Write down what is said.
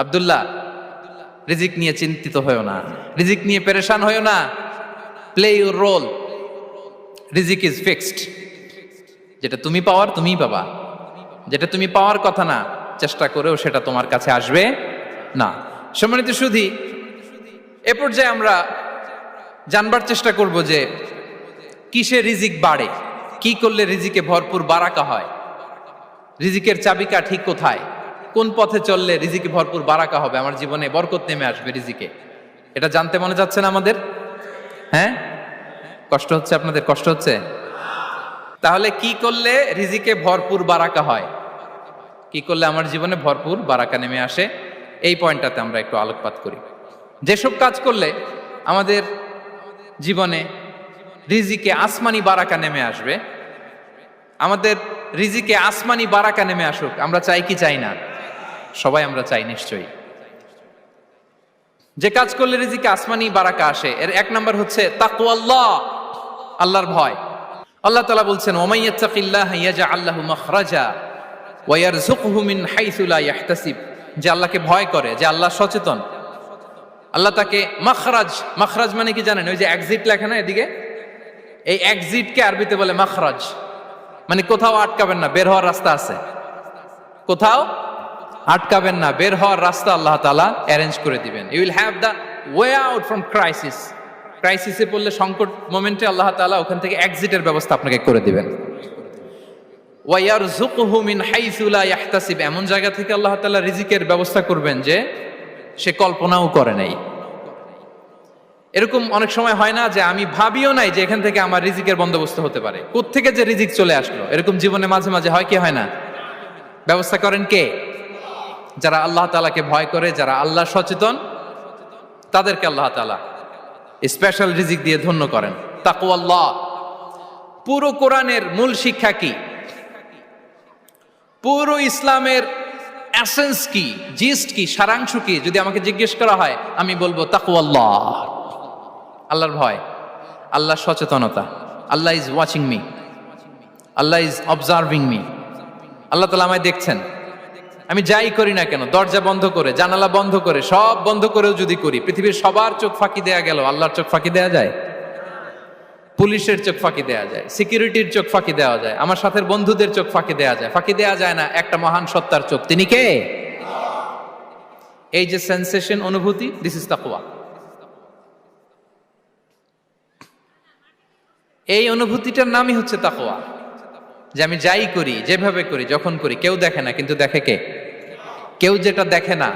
আব্দুল্লাহ, রিজিক নিয়ে চিন্তিত হয়েও না, রিজিক নিয়ে পেরেশান হয়েও না। প্লে ইউর রোল, রিজিক ইজ ফিক্সড। যেটা তুমি পাওয়ার তুমিই পাবা, যেটা তুমি পাওয়ার কথা না চেষ্টা করেও সেটা তোমার কাছে আসবে না। সম্মানিত সুধী, এ পর্যায়ে আমরা জানবার চেষ্টা করব যে কিসে রিজিক বাড়ে, কি করলে রিজিকে ভরপুর বারাকা হয়, রিজিকের চাবিকা ঠিক কোথায়, কোন পথে চললে রিজিকে ভরপুর বারাকা হবে, আমার জীবনে বরকত নেমে আসবে রিজিকে। এটা জানতে মনে যাচ্ছে না আমাদের? হ্যাঁ, কষ্ট হচ্ছে আপনাদের? কষ্ট হচ্ছে? তাহলে কি করলে রিজিকে ভরপুর বারাকা হয়, কি করলে আমার জীবনে ভরপুর বারাকা নেমে আসে, এই পয়েন্টটাতে আমরা একটু আলোকপাত করি। যেসব কাজ করলে আমাদের জীবনে রিজিকে আসমানি বারাকা নেমে আসবে, আমাদের রিজিকে আসমানি বারাকা নেমে আসুক, আমরা চাই কি চাই না? সবাই আমরা চাই নিশ্চয়ই। যে কাজ করলে রিজিকে আসমানি বারাকা আসে, এর এক নাম্বার হচ্ছে তাকওয়াল্লাহ, আল্লাহর ভয়। আল্লাহ তাআলা বলছেন, ওমাই ইয়াত্তাকিল্লাহা ইয়াজআল লাহু মাখরাজা ওয়া ইয়ারযুকহু মিন হাইসু লা ইয়াহতাসিব। যে আল্লাহকে ভয় করে, যে আল্লাহ সচেতন, আল্লাহ তাকে মাখরাজ, মাখরাজ মানে কি জানেন? ওই যে এক্সিট লেখা না এদিকে, এই এক্সিটকে আরবিতে বলে মাখরাজ, মানে কোথাও আটকাবেন না, বের হওয়ার রাস্তা আছে, কোথাও আটকাবেন না, বের হওয়ার রাস্তা আল্লাহ তাআলা অ্যারেঞ্জ করে দিবেন। You will have the way out from crisis. ক্রাইসিসে পড়লে, সংকট মোমেন্টে আল্লাহ তাআলা ওখান থেকে এক্সিটের ব্যবস্থা আপনাকে করে দিবেন। ওয়া ইয়ারযুকহু মিন হাইসু লা ইয়াহতাসিব, এমন জায়গা থেকে আল্লাহ তাআলা রিজিকের ব্যবস্থা করবেন যে সে কল্পনাও করে নাই। এরকম অনেক সময় হয় না যে আমি ভাবিও নাই যে এখান থেকে আমার রিজিকের বন্দোবস্ত হতে পারে, কোত্থেকে যে রিজিক চলে আসলো, এরকম জীবনে মাঝে মাঝে হয় কি হয় না? ব্যবস্থা করেন কে? যারা আল্লাহ তাআলাকে ভয় করে, যারা আল্লাহ সচেতন, তাদেরকে আল্লাহ তাআলা স্পেশাল রিজিক দিয়ে ধন্য করেন। তাকওয়াল্লাহ। পুরো কোরআনের মূল শিক্ষা কি? পুরো ইসলামের এসেন্স কি, জিস্ট কি, সারাংশ কি যদি আমাকে জিজ্ঞেস করা হয়, আমি বলবো তাকওয়াল্লাহ, আল্লাহর ভয়, আল্লাহর সচেতনতা। Allah is watching me, Allah is observing me. Allah তাআলা আমায় দেখছেন, আমি যাই করি না কেন, দরজা বন্ধ করে, জানালা বন্ধ করে, সব বন্ধ করেও যদি করি, পৃথিবীর সবার চোখ ফাঁকি দেয়া গেল, আল্লাহর চোখ ফাঁকি দেয়া যায়? পুলিশের চোখ ফাঁকি দেয়া যায়, সিকিউরিটির চোখ ফাঁকি দেওয়া যায়, আমার সাথের বন্ধুদের চোখ ফাঁকি দেয়া যায়, ফাঁকি দেয়া যায় না একটা মহান সত্তার চোখ। তিনি কে? এই যে সেন্সেশন, অনুভূতি, দিস ইজ তাকওয়া। এই অনুভূতিটার নামই হচ্ছে তাকওয়া, যে আমি যাই করি, যেভাবে করি, যখন করি, কেউ দেখে না, কিন্তু দেখে কে? কেউ যেটা দেখে না